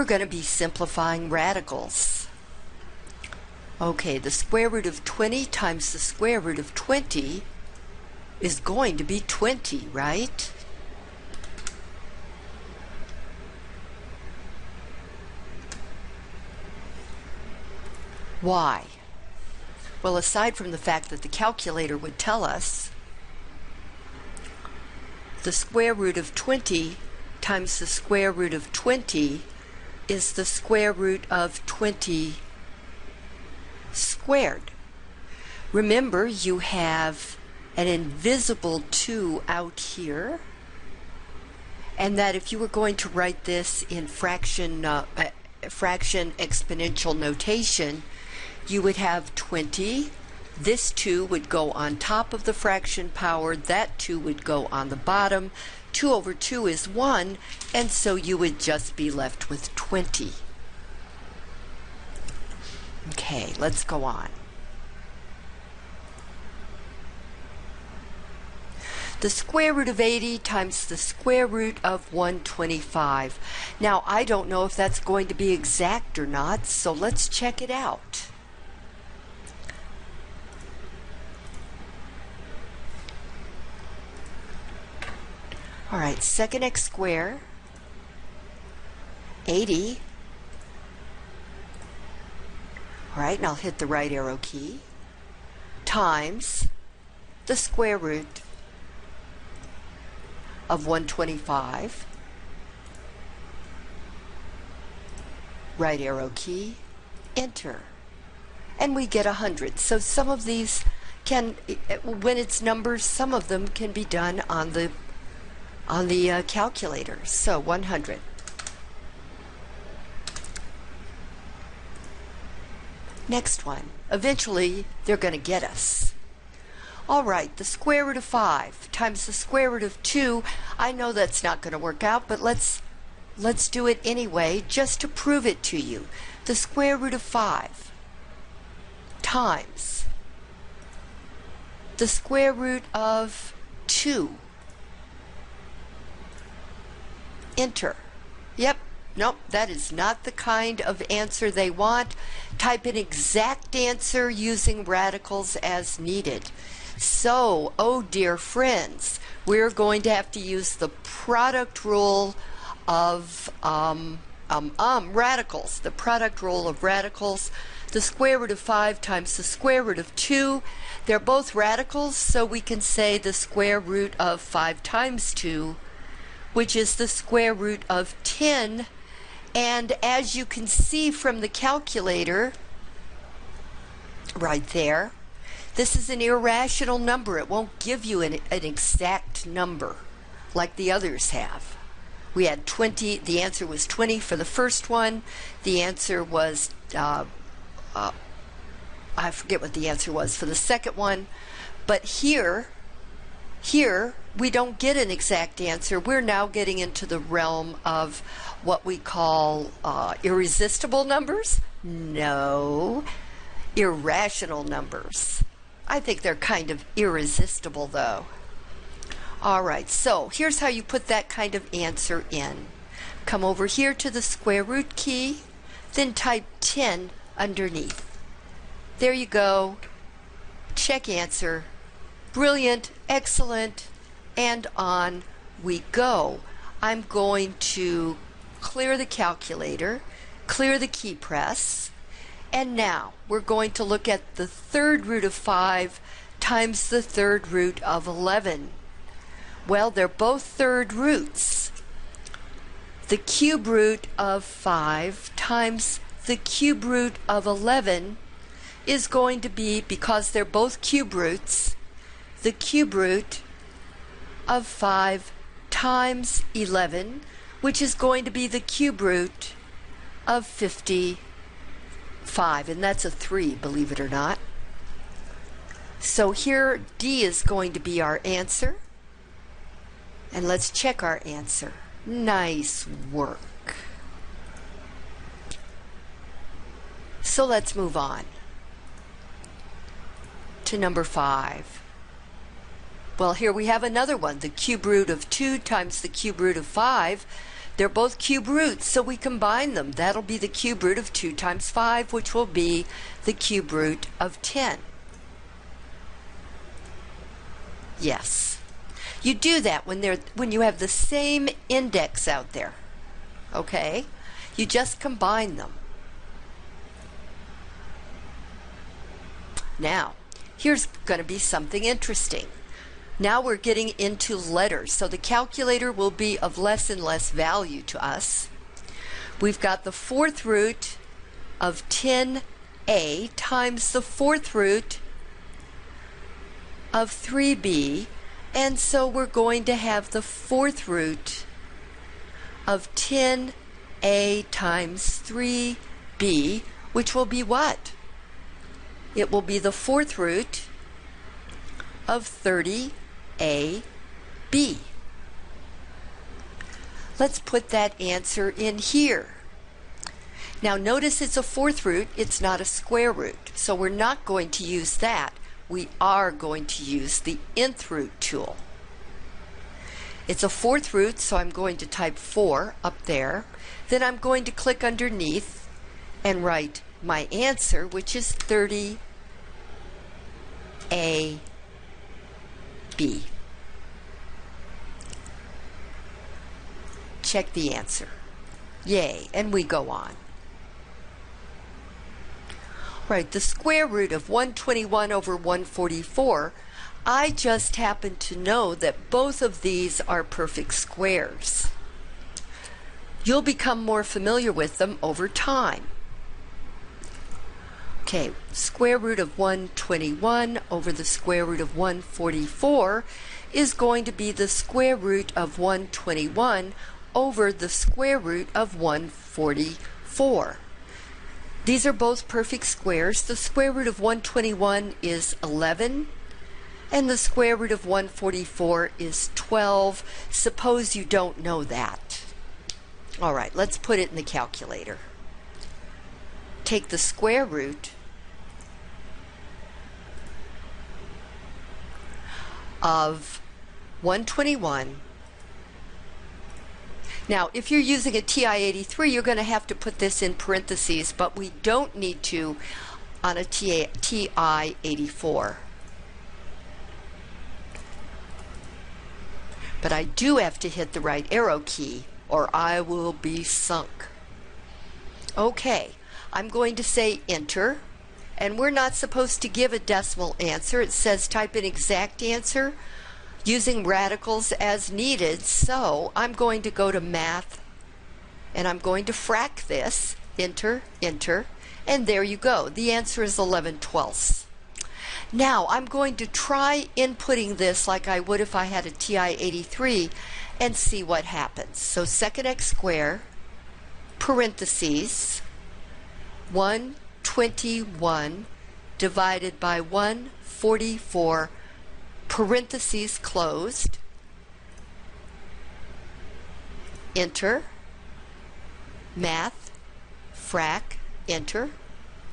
we're going to be simplifying radicals. Okay, the square root of 20 times the square root of 20 is going to be 20, right? Why? Well, aside from the fact that the calculator would tell us the square root of 20 times the square root of 20 is the square root of 20 squared. Remember, you have an invisible 2 out here, and that if you were going to write this in fraction exponential notation, you would have 20. This 2 would go on top of the fraction power, that 2 would go on the bottom. 2 over 2 is 1, and so you would just be left with 20. Okay, let's go on. The square root of 80 times the square root of 125. Now, I don't know if that's going to be exact or not, so let's check it out. All right, second x squared, 80. All right, and I'll hit the right arrow key, times the square root of 125, right arrow key, enter, and we get 100. So some of these can, when it's numbers, some of them can be done on the calculator. So 100. Next one. Eventually, they're going to get us. All right, the square root of 5 times the square root of 2. I know that's not going to work out, but let's do it anyway, just to prove it to you. The square root of 5 times the square root of 2. Enter. Yep. Nope, that is not the kind of answer they want. Type an exact answer using radicals as needed. So, oh dear friends, we're going to have to use the product rule of radicals. The product rule of radicals. The square root of 5 times the square root of 2. They're both radicals, so we can say the square root of 5 times 2, which is the square root of 10. And as you can see from the calculator right there, this is an irrational number. It won't give you an exact number like the others have. We had 20, the answer was 20 for the first one. The answer was, I forget what the answer was for the second one. But here, we don't get an exact answer. We're now getting into the realm of what we call irresistible numbers. No, irrational numbers. I think they're kind of irresistible though. All right, so here's how you put that kind of answer in. Come over here to the square root key, then type 10 underneath. There you go. Check answer. Brilliant, excellent, and on we go. I'm going to clear the calculator, clear the key press, and now we're going to look at the third root of 5 times the third root of 11. Well, they're both third roots. The cube root of 5 times the cube root of 11 is going to be, because they're both cube roots, the cube root of 5 times 11, which is going to be the cube root of 55, and that's a 3, believe it or not. So here D is going to be our answer, and let's check our answer. Nice work. So let's move on to number 5. Well, here we have another one. The cube root of 2 times the cube root of 5 They're both cube roots, so we combine them. That'll be the cube root of 2 times 5, which will be the cube root of 10. Yes. You do that when you have the same index out there. Okay? You just combine them. Now, here's going to be something interesting. Now we're getting into letters, so the calculator will be of less and less value to us. We've got the 4th root of 10a times the 4th root of 3b, and so we're going to have the 4th root of 10a times 3b, which will be what? It will be the 4th root of 30ab. Let's put that answer in here. Now notice it's a 4th root, it's not a square root, so we're not going to use that. We are going to use the nth root tool. It's a 4th root, so I'm going to type 4 up there. Then I'm going to click underneath and write my answer, which is 30ab. Check the answer. Yay, and we go on. Right, the square root of 121 over 144, I just happen to know that both of these are perfect squares. You'll become more familiar with them over time. Okay, square root of 121 over the square root of 144 is going to be the square root of 121 over the square root of 144. These are both perfect squares. The square root of 121 is 11, and the square root of 144 is 12. Suppose you don't know that. All right, let's put it in the calculator. Take the square root of 121. Now, if you're using a TI-83, you're going to have to put this in parentheses, but we don't need to on a TI-84. But I do have to hit the right arrow key, or I will be sunk. Okay, I'm going to say enter, and we're not supposed to give a decimal answer. It says type an exact answer using radicals as needed, so I'm going to go to math, and I'm going to frac this, enter, enter, and there you go. The answer is 11/12. Now I'm going to try inputting this like I would if I had a TI-83 and see what happens. So second x squared, parentheses, 121 divided by 144, parentheses closed, enter, math, frac, enter.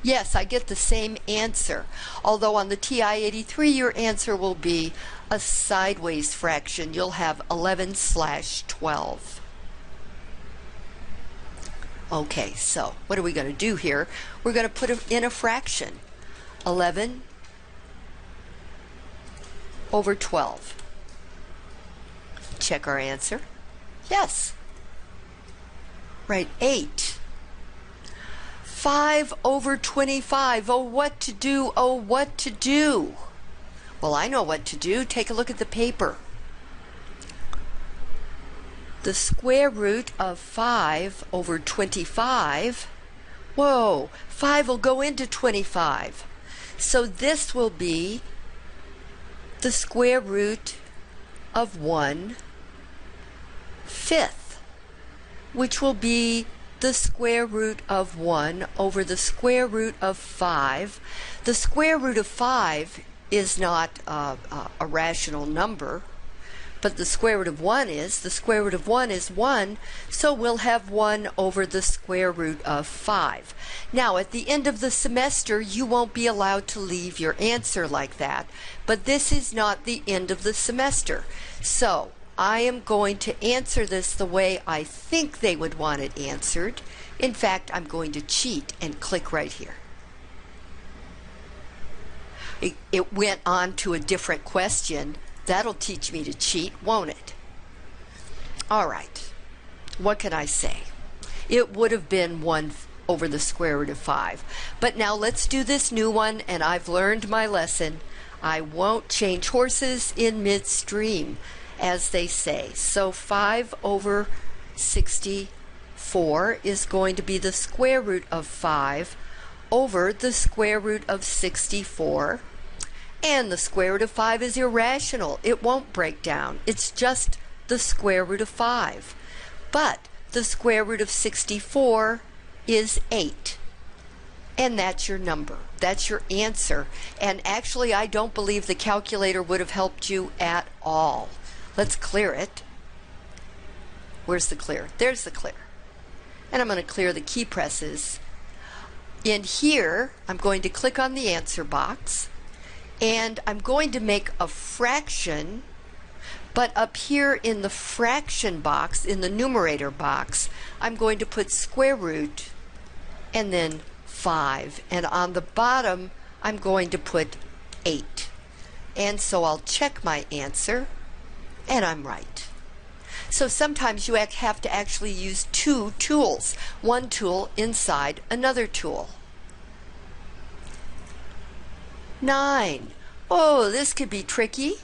Yes, I get the same answer, although on the TI-83 your answer will be a sideways fraction. You'll have 11/12. Okay, so what are we going to do here? We're going to put in a fraction. 11 over 12. Check our answer. Yes. Right, 8. 5 over 25. Oh, what to do? Oh, what to do? Well, I know what to do. Take a look at the paper. The square root of 5 over 25. Whoa, 5 will go into 25. So this will be the square root of 1/5, which will be the square root of 1 over the square root of 5. The square root of 5 is not a rational number, but the square root of 1 is. The square root of 1 is 1, so we'll have 1 over the square root of 5. Now, at the end of the semester, you won't be allowed to leave your answer like that, but this is not the end of the semester. So, I am going to answer this the way I think they would want it answered. In fact, I'm going to cheat and click right here. It went on to a different question. That'll teach me to cheat, won't it? All right. What can I say? It would have been 1 over the square root of 5. But now let's do this new one, and I've learned my lesson. I won't change horses in midstream, as they say. So 5 over 64 is going to be the square root of 5 over the square root of 64. And the square root of 5 is irrational. It won't break down. It's just the square root of 5. But the square root of 64 is 8. And that's your number. That's your answer. And actually, I don't believe the calculator would have helped you at all. Let's clear it. Where's the clear? There's the clear. And I'm going to clear the key presses. In here, I'm going to click on the answer box. And I'm going to make a fraction, but up here in the fraction box, in the numerator box, I'm going to put square root and then 5. And on the bottom, I'm going to put 8. And so I'll check my answer, and I'm right. So sometimes you have to actually use 2 tools, one tool inside another tool. 9. Oh, this could be tricky.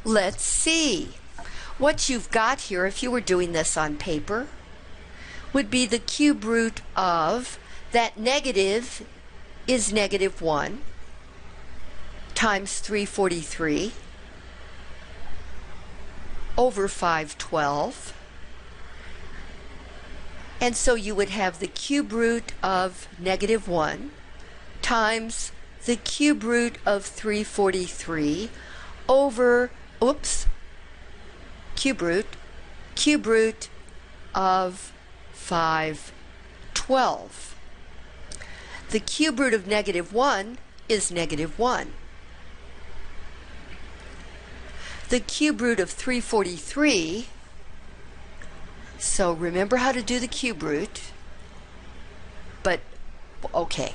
Let's see. What you've got here, if you were doing this on paper, would be the cube root of, that negative is negative 1 times 343 over 512. And so you would have the cube root of negative 1 times the cube root of 343 over, cube root of 512. The cube root of negative 1 is negative 1. The cube root of 343, so remember how to do the cube root, but okay.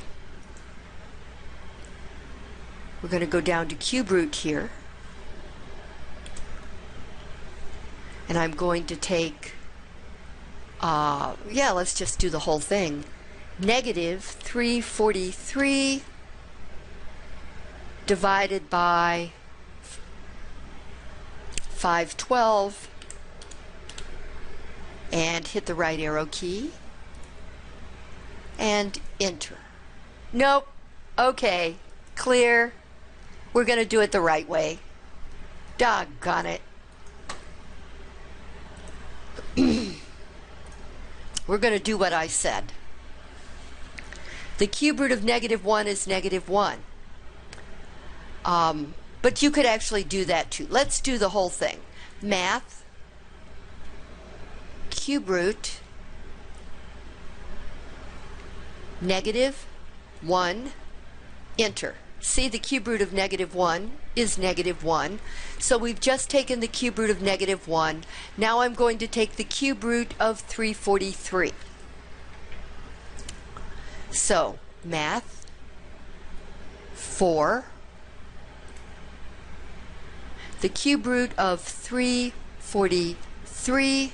We're going to go down to cube root here. And I'm going to take, let's just do the whole thing. Negative 343 divided by 512, and hit the right arrow key and enter. Nope. Okay. Clear. We're going to do it the right way. Doggone it. We're going to do what I said. The cube root of negative 1 is negative 1. But you could actually do that too. Let's do the whole thing. Math, cube root, negative 1, enter. See, the cube root of negative 1 is negative 1. So we've just taken the cube root of negative 1. Now I'm going to take the cube root of 343. So, math, 4. The cube root of 343,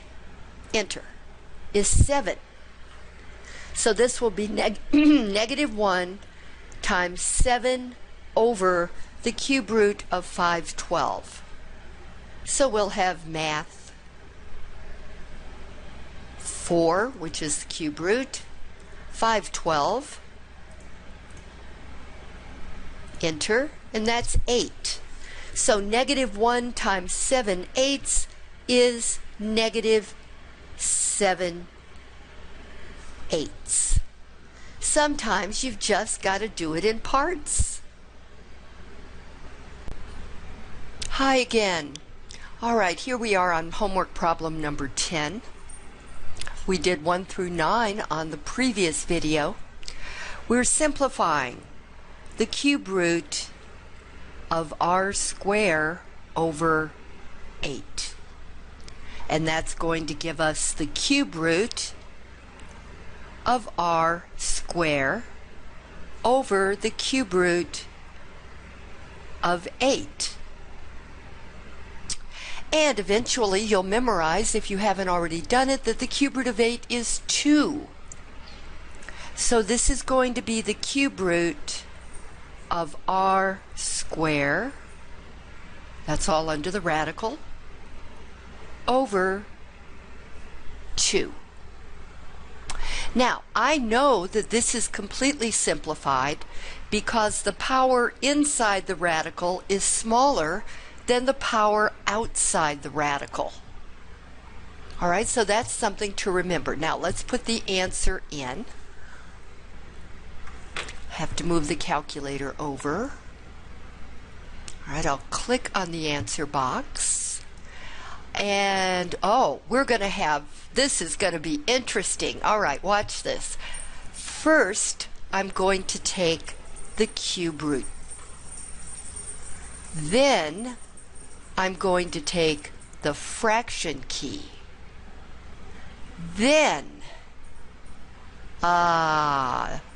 enter, is 7. So this will be negative 1 times 7 over the cube root of 512. So we'll have math 4, which is the cube root, 512, enter, and that's 8. So negative 1 times 7/8 is negative 7/8. Sometimes you've just got to do it in parts. Hi again. All right, here we are on homework problem number 10. We did 1 through 9 on the previous video. We're simplifying the cube root of r squared over 8. and that's going to give us the cube root of r squared over the cube root of 8. And eventually you'll memorize, if you haven't already done it, that the cube root of 8 is 2. So this is going to be the cube root of r squared, that's all under the radical, over 2. Now, I know that this is completely simplified because the power inside the radical is smaller than the power outside the radical. All right, so that's something to remember. Now, let's put the answer in. Have to move the calculator over. All right, I'll click on the answer box. And, oh, we're going to have, this is going to be interesting. All right, watch this. First, I'm going to take the cube root. Then, I'm going to take the fraction key. Then,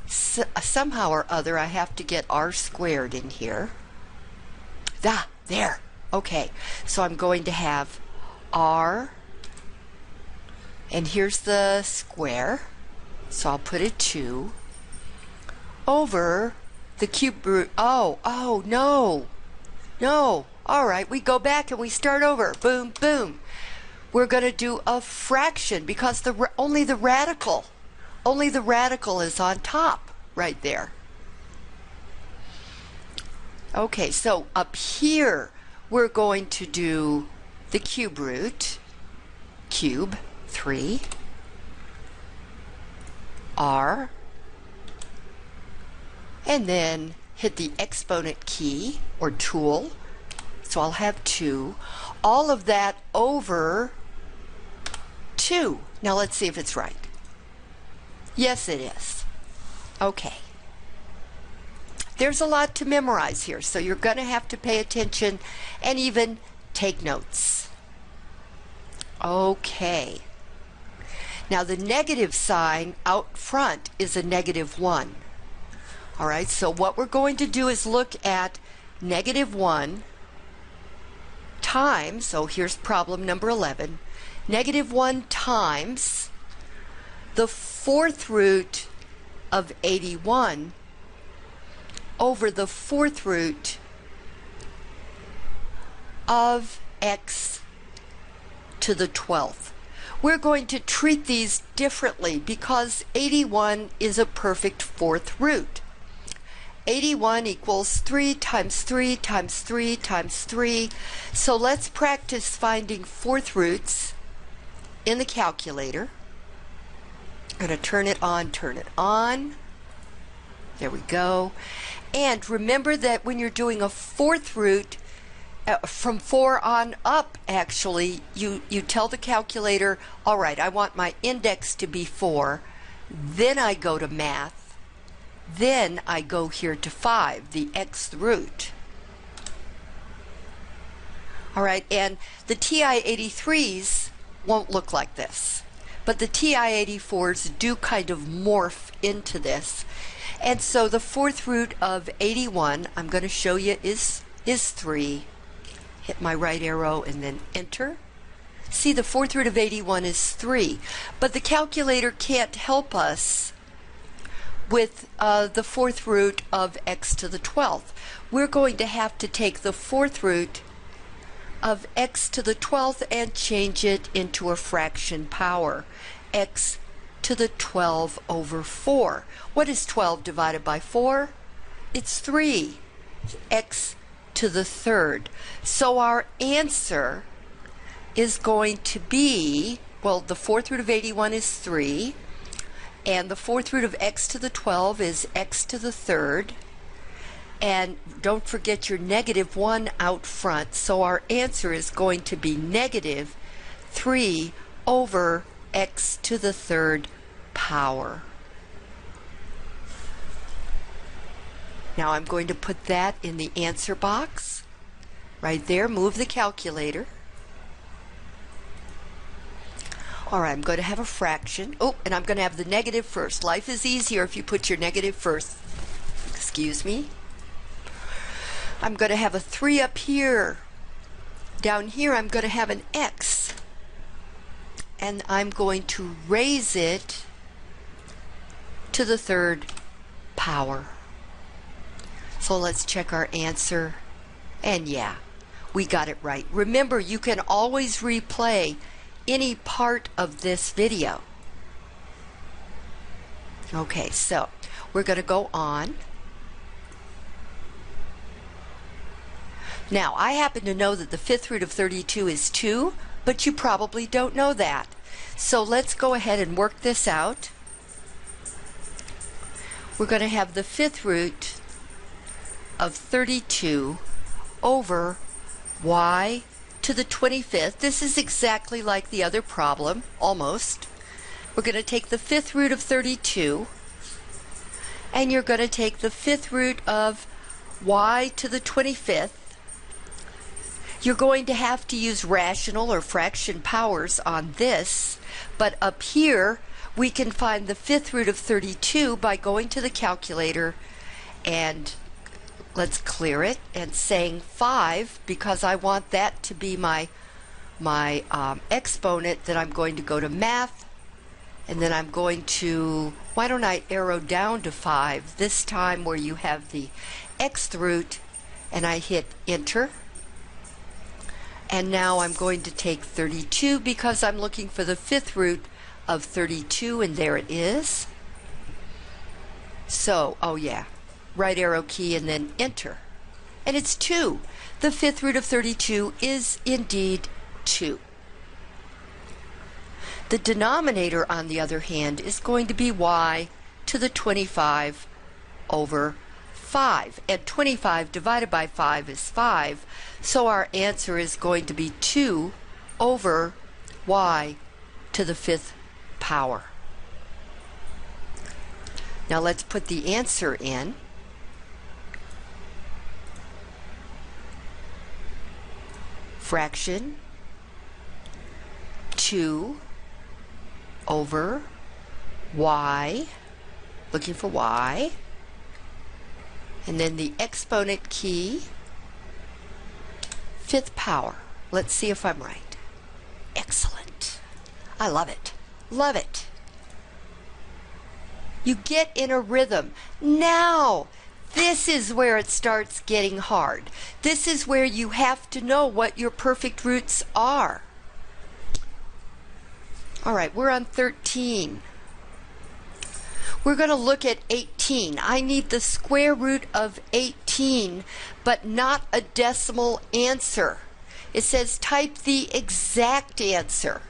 somehow or other, I have to get r squared in here. There. Okay, so I'm going to have r, and here's the square, so I'll put it 2, over the cube root. Oh, no. All right, we go back and we start over. Boom, boom. We're going to do a fraction because only the radical is on top right there. Okay, so up here we're going to do the cube root, cube 3, r, and then hit the exponent key or tool. So I'll have 2. All of that over 2. Now let's see if it's right. Yes, it is. Okay. There's a lot to memorize here, so you're going to have to pay attention and even take notes. Okay. Now the negative sign out front is a -1. All right, so what we're going to do is look at -1 times, so here's problem number 11, -1 times the 4th root of 81 over the 4th root of x to the 12th. We're going to treat these differently because 81 is a perfect 4th root. 81 equals 3 times 3 times 3 times 3. So let's practice finding 4th roots in the calculator. I'm going to turn it on. There we go. And remember that when you're doing a 4th root, from 4 on up, actually, you tell the calculator, all right, I want my index to be 4. Then I go to math. Then I go here to 5, the xth root. All right, and the TI-83s won't look like this. But the TI-84s do kind of morph into this. And so the 4th root of 81, I'm going to show you, is 3. Hit my right arrow and then enter. See, the 4th root of 81 is 3. But the calculator can't help us with the 4th root of x to the 12th. We're going to have to take the 4th root of x to the 12th and change it into a fraction power. X to the 12 over 4. What is 12 divided by 4? It's 3. X to the 3rd. So our answer is going to be, well, the 4th root of 81 is 3. And the 4th root of x to the 12 is x to the 3rd. And don't forget your -1 out front. So our answer is going to be -3 over x to the 3rd power. Now I'm going to put that in the answer box. Right there, move the calculator. All right, I'm going to have a fraction. Oh, and I'm going to have the negative first. Life is easier if you put your negative first. Excuse me. I'm going to have a 3 up here. Down here, I'm going to have an x. And I'm going to raise it to the 3rd power. So let's check our answer. And yeah, we got it right. Remember, you can always replay any part of this video. Okay, so we're going to go on. Now, I happen to know that the 5th root of 32 is 2, but you probably don't know that. So let's go ahead and work this out. We're going to have the 5th root of 32 over y to the 25th. This is exactly like the other problem, almost. We're going to take the 5th root of 32, and you're going to take the 5th root of y to the 25th. You're going to have to use rational or fraction powers on this, but up here we can find the 5th root of 32 by going to the calculator and let's clear it and saying 5, because I want that to be my exponent. Then I'm going to go to math, and then I'm going to, why don't I arrow down to 5 this time where you have the xth root, and I hit enter. And now I'm going to take 32 because I'm looking for the 5th root of 32, and there it is. So, oh yeah, right arrow key and then enter. And it's 2. The 5th root of 32 is indeed 2. The denominator, on the other hand, is going to be y to the 25 over 5. And 25 divided by 5 is 5. So our answer is going to be 2 over y to the 5th power. Now let's put the answer in. Fraction 2 over y, looking for y, and then the exponent key, 5th power. Let's see if I'm right. Excellent. I love it. Love it. You get in a rhythm. Now, this is where it starts getting hard. This is where you have to know what your perfect roots are. All right, we're on 13. We're going to look at 18. I need the square root of 18, but not a decimal answer. It says type the exact answer.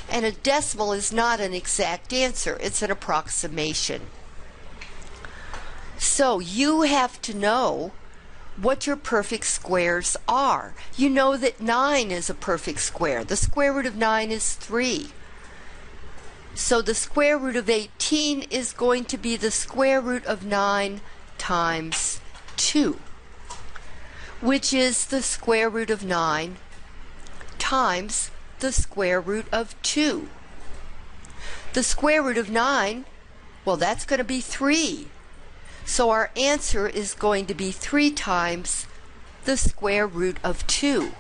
And a decimal is not an exact answer. It's an approximation. So you have to know what your perfect squares are. You know that 9 is a perfect square. The square root of 9 is 3. So the square root of 18 is going to be the square root of 9 times 2, which is the square root of 9 times the square root of 2. The square root of 9, well, that's going to be 3. So our answer is going to be 3 times the square root of 2.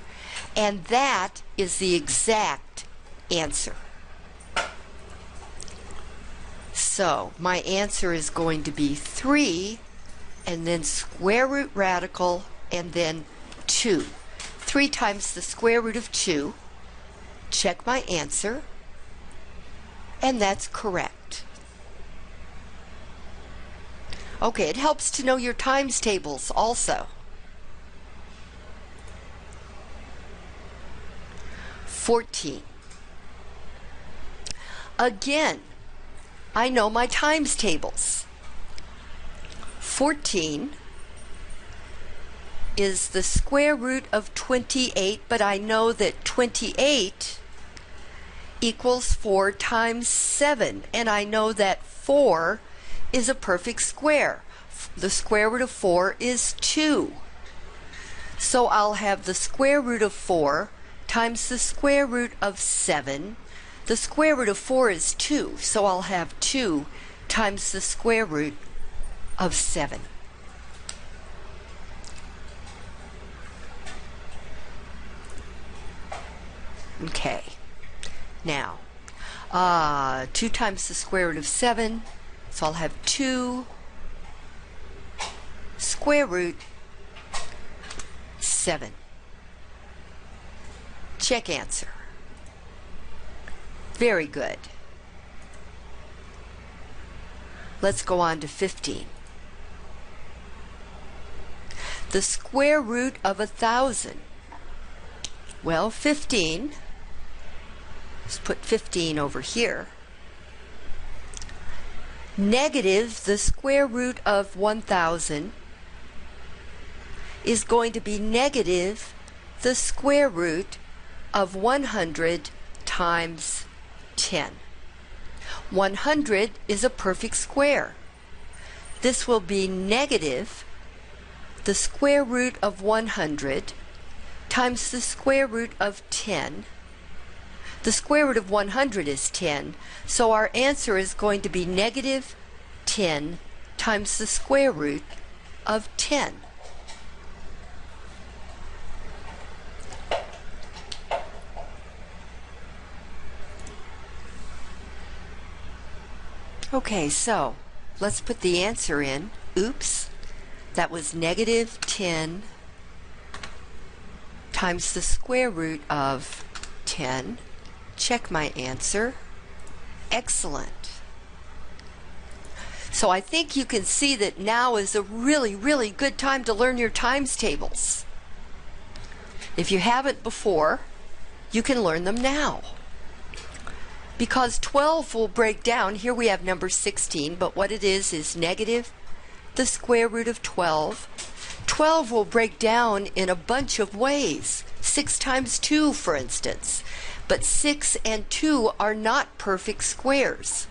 And that is the exact answer. So my answer is going to be 3, and then square root radical, and then 2. 3 times the square root of 2. Check my answer, and that's correct. Okay, it helps to know your times tables also. 14. Again, I know my times tables. 14 is the square root of 28, but I know that 28 equals 4 times 7, and I know that 4 is a perfect square. The square root of 4 is 2. So I'll have the square root of 4 times the square root of 7 The square root of 4 is 2, so I'll have 2 times the square root of 7. Okay, now 2 times the square root of 7, so I'll have 2 square root 7. Check answer. Very good. Let's go on to 15. The square root of 1,000. Well, 15, let's put 15 over here, negative the square root of 1,000 is going to be negative the square root of 100 times 10. 100 is a perfect square. This will be negative the square root of 100 times the square root of 10. The square root of 100 is 10, so our answer is going to be negative 10 times the square root of 10. Okay, so let's put the answer in. Oops, that was negative 10 times the square root of 10. Check my answer. Excellent. So I think you can see that now is a really, really good time to learn your times tables. If you haven't before, you can learn them now. Because 12 will break down, here we have number 16, but what it is negative the square root of 12. 12 will break down in a bunch of ways. 6 times 2, for instance. But 6 and 2 are not perfect squares.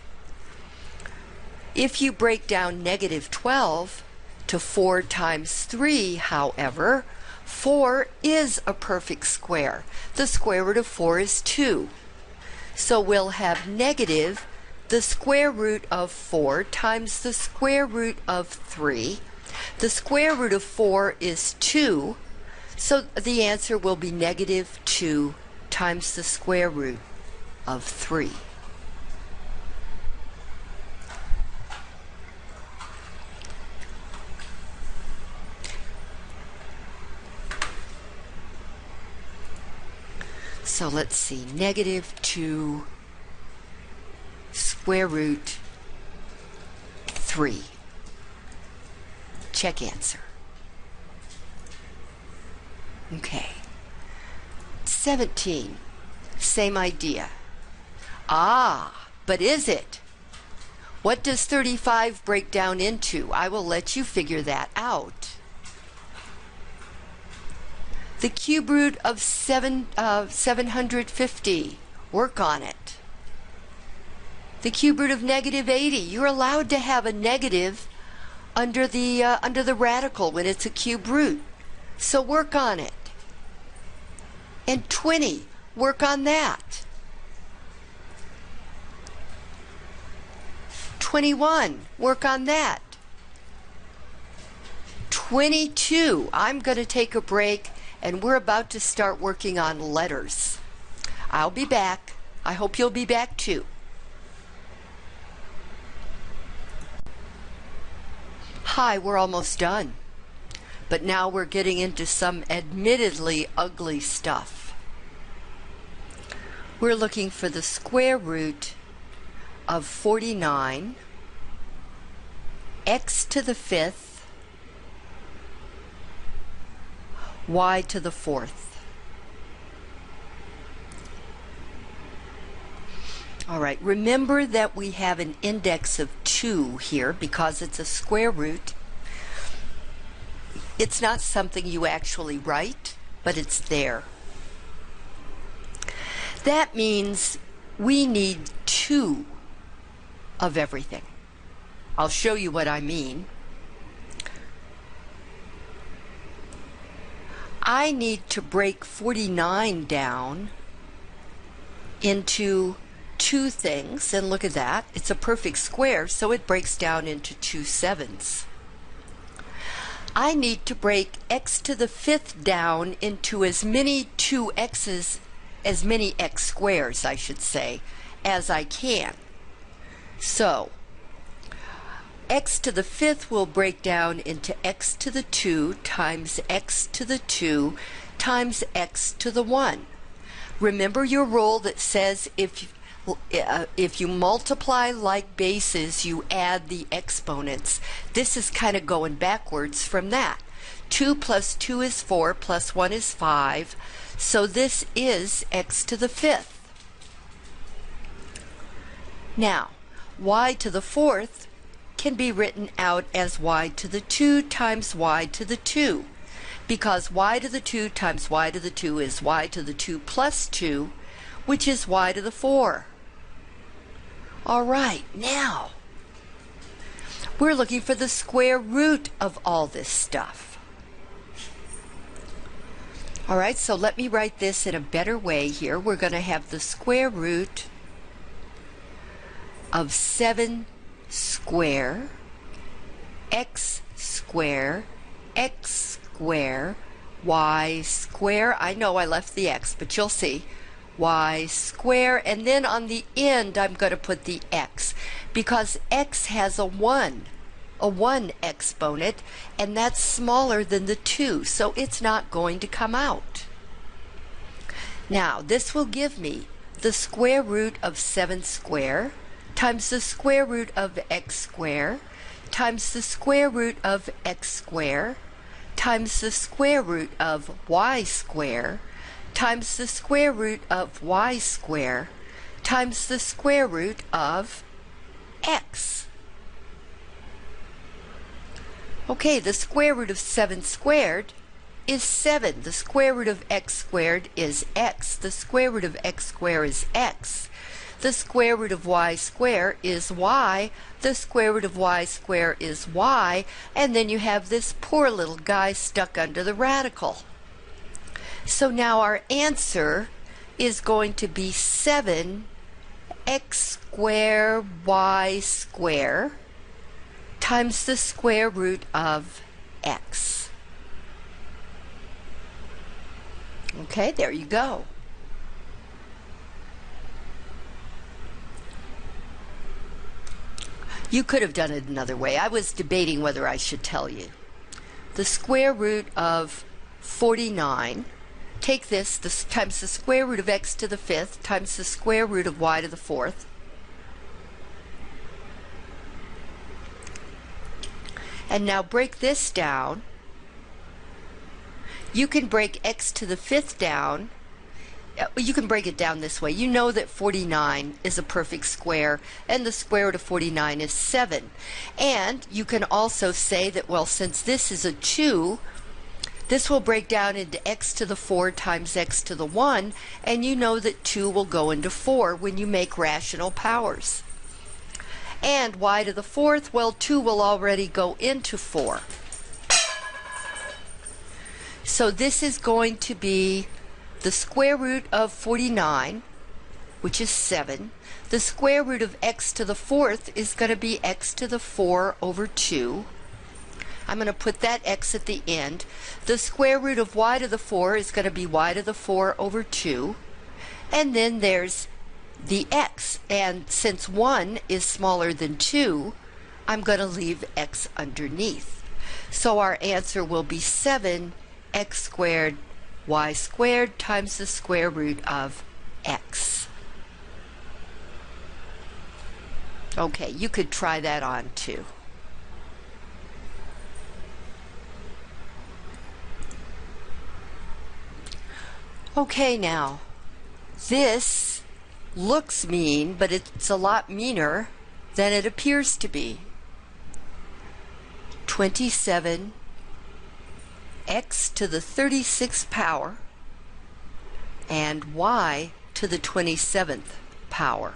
If you break down negative 12 to 4 times 3, however, 4 is a perfect square. The square root of 4 is 2. So we'll have negative the square root of 4 times the square root of 3. The square root of 4 is 2, so the answer will be negative 2 times the square root of 3. So let's see, negative 2 square root 3. Check answer. Okay. 17. Same idea. Ah, but is it? What does 35 break down into? I will let you figure that out. The cube root of 750. Work on it. The cube root of negative 80. You're allowed to have a negative under the radical when it's a cube root. So work on it. And 20. Work on that. 21. Work on that. 22. I'm going to take a break, and we're about to start working on letters. I'll be back. I hope you'll be back too. Hi, we're almost done. But now we're getting into some admittedly ugly stuff. We're looking for the square root of 49, x to the 5th, y to the 4th. All right, remember that we have an index of 2 here because it's a square root. It's not something you actually write, but it's there. That means we need 2 of everything. I'll show you what I mean. I need to break 49 down into two things, and look at that, it's a perfect square, so it breaks down into 2 7s. I need to break x to the 5th down into as many 2x's, as many x squares, I should say, as I can. So x to the 5th will break down into x to the 2 times x to the 2 times x to the 1. Remember your rule that says if you multiply like bases, you add the exponents. This is kind of going backwards from that. 2 plus 2 is 4, plus 1 is 5. So this is x to the 5th. Now, y to the 4th can be written out as y to the 2 times y to the 2, because y to the 2 times y to the 2 is y to the 2 plus 2, which is y to the 4. All right, now we're looking for the square root of all this stuff. All right, so let me write this in a better way here. We're going to have the square root of 7 square, x square, x square, y square. I know I left the x, but you'll see. Y square, and then on the end I'm going to put the x, because x has a 1 exponent, and that's smaller than the 2, so it's not going to come out. Now this will give me the square root of 7 square times the square root of x square times the square root of x square times the square root of y square times the square root of y square times the square root of x. Okay, the square root of 7 squared is 7. The square root of x squared is x. The square root of x squared is x. The square root of y squared is y. The square root of y squared is y. And then you have this poor little guy stuck under the radical. So now our answer is going to be 7 x squared y squared times the square root of x. Okay, there you go. You could have done it another way. I was debating whether I should tell you. The square root of 49, take this times the square root of x to the 5th times the square root of y to the 4th. And now break this down. You can break x to the 5th down. You can break it down this way. You know that 49 is a perfect square, and the square root of 49 is 7. And you can also say that, well, since this is a 2, this will break down into x to the 4 times x to the 1, and you know that 2 will go into 4 when you make rational powers. And y to the 4th, well, 2 will already go into 4. So this is going to be the square root of 49, which is 7. The square root of x to the 4th is going to be x to the 4 over 2. I'm going to put that x at the end. The square root of y to the 4 is going to be y to the 4 over 2. And then there's the x. And since 1 is smaller than 2, I'm going to leave x underneath. So our answer will be 7 x squared y squared times the square root of x. Okay, you could try that on too. Okay, now this looks mean, but it's a lot meaner than it appears to be. 27 x to the 36th power and y to the 27th power.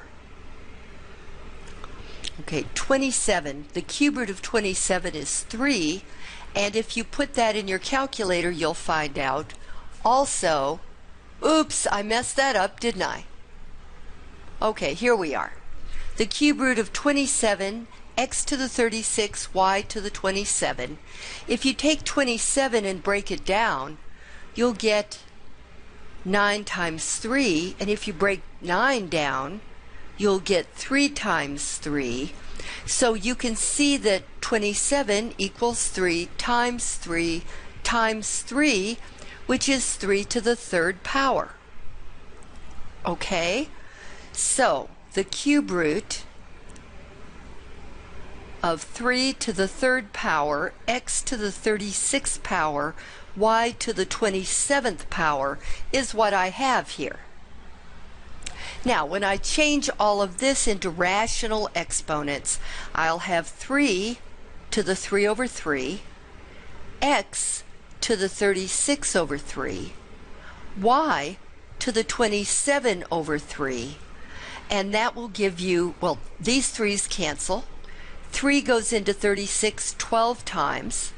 Okay, 27, the cube root of 27 is 3, and if you put that in your calculator, you'll find out also, oops, I messed that up, didn't I? Okay, here we are. The cube root of 27, x to the 36, y to the 27. If you take 27 and break it down, you'll get 9 times 3, and if you break 9 down, you'll get 3 times 3. So you can see that 27 equals 3 times 3 times 3, which is 3 to the third power. Okay? So the cube root of 3 to the third power, x to the 36th power, y to the 27th power is what I have here. Now, when I change all of this into rational exponents, I'll have 3 to the 3 over 3, x to the 36 over 3, y to the 27 over 3, and that will give you, well, these 3's cancel. 3 goes into 36 12 times.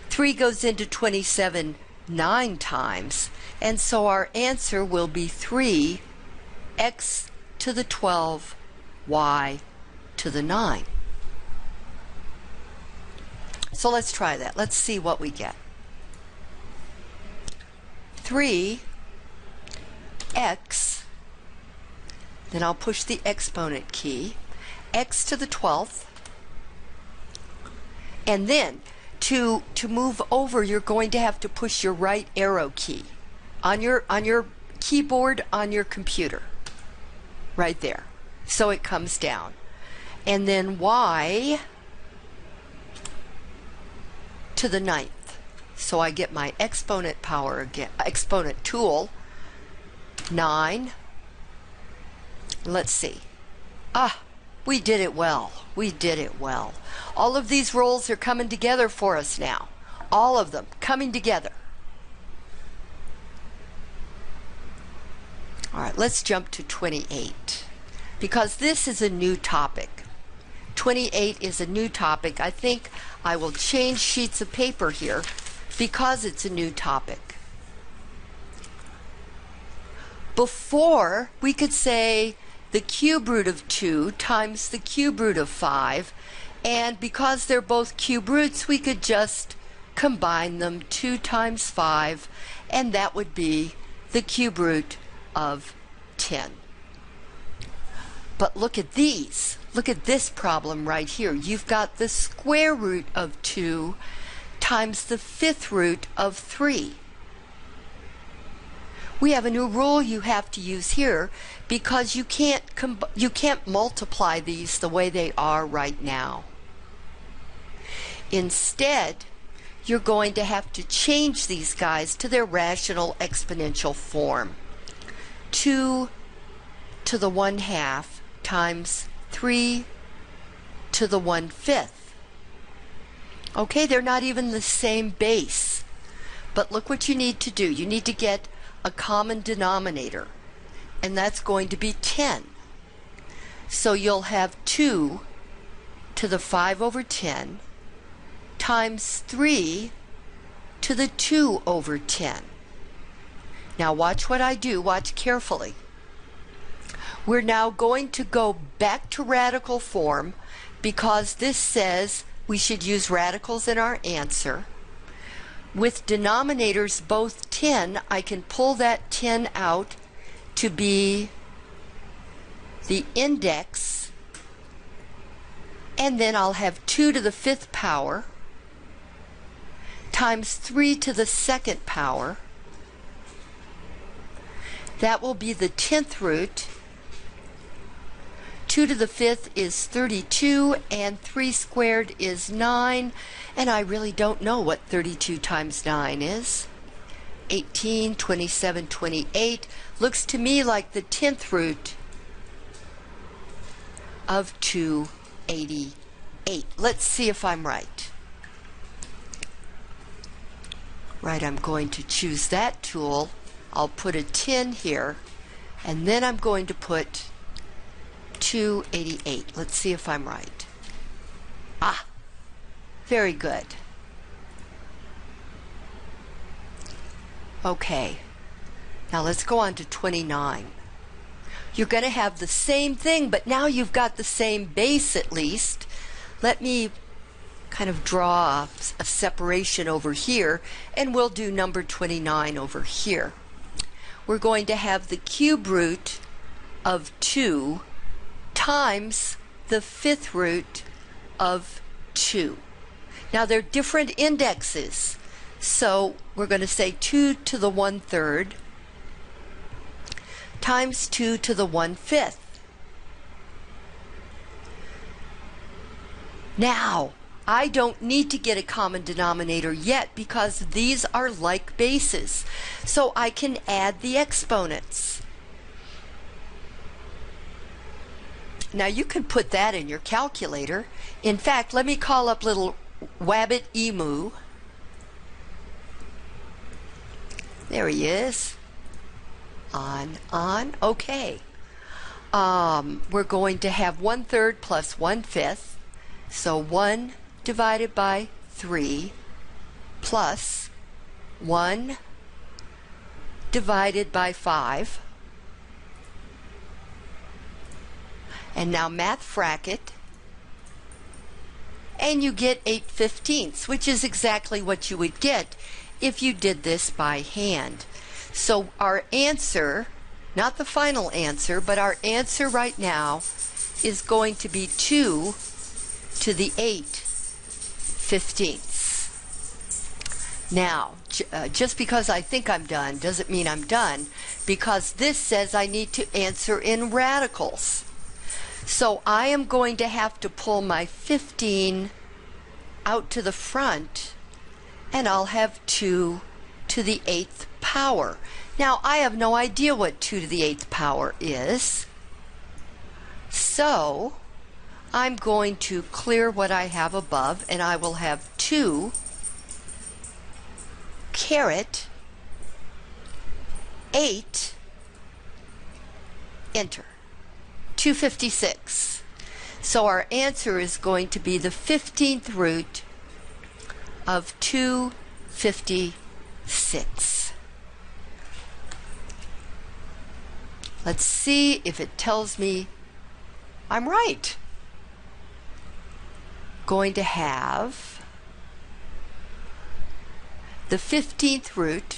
3 goes into 27 9 times. And so our answer will be 3 x to the 12, y to the 9. So let's try that. Let's see what we get. 3 x, then I'll push the exponent key, x to the 12th, and then to move over, you're going to have to push your right arrow key on your keyboard on your computer, right there, so it comes down. And then y to the 9th. So I get my exponent power again, exponent tool, 9. Let's see. We did it well. We did it well. All of these rolls are coming together for us now. All of them coming together. All right, let's jump to 28, because this is a new topic. 28 is a new topic. I think I will change sheets of paper here because it's a new topic. Before, we could say the cube root of 2 times the cube root of 5, and because they're both cube roots, we could just combine them, 2 times 5, and that would be the cube root of 10. But look at these. Look at this problem right here. You've got the square root of 2 times the 5th root of 3. We have a new rule you have to use here, because you can't multiply these the way they are right now. Instead, you're going to have to change these guys to their rational exponential form. 2 to the 1/2 times 3 to the 1/5. Okay, they're not even the same base. But look what you need to do. You need to get a common denominator, and that's going to be 10. So you'll have 2 to the 5 over 10 times 3 to the 2 over 10. Now watch what I do. Watch carefully. We're now going to go back to radical form, because this says we should use radicals in our answer. With denominators both 10, I can pull that 10 out to be the index, and then I'll have 2 to the 5th power times 3 to the 2nd power. That will be the 10th root. 2 to the 5th is 32, and 3 squared is 9, and I really don't know what 32 times 9 is. 18, 27, 28. Looks to me like the 10th root of 288. Let's see if I'm right. Right, I'm going to choose that tool. I'll put a 10 here, and then I'm going to put 288. Let's see if I'm right. Very good. Okay, now let's go on to 29. you're going to have the same thing, but now you've got the same base at least. Let me kind of draw a separation over here, and we'll do number 29 over here. We're going to have the cube root of 2 times the fifth root of 2. Now they're different indexes, so we're going to say 2 to the 1/3 times 2 to the 1/5. Now, I don't need to get a common denominator yet because these are like bases, so I can add the exponents. Now you can put that in your calculator. In fact, let me call up little Wabbit Emu. There he is. On. Okay. We're going to have 1/3 plus 1/5. So 1 divided by 3 plus 1 divided by 5. And now math bracket, and you get 8/15, which is exactly what you would get if you did this by hand. So our answer, not the final answer, but our answer right now is going to be 2 to the 8/15. Now, just because I think I'm done doesn't mean I'm done, because this says I need to answer in radicals. So I am going to have to pull my 15 out to the front, and I'll have 2 to the 8th power. Now, I have no idea what 2 to the 8th power is, so I'm going to clear what I have above, and I will have 2 caret 8, enter, 256. So our answer is going to be the 15th root of 256. Let's see if it tells me I'm right. Going to have the 15th root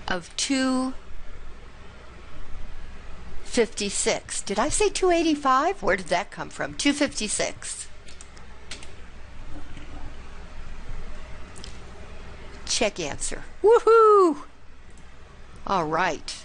of 256. Did I say 285? Where did that come from? 256. Check answer. Woohoo! All right.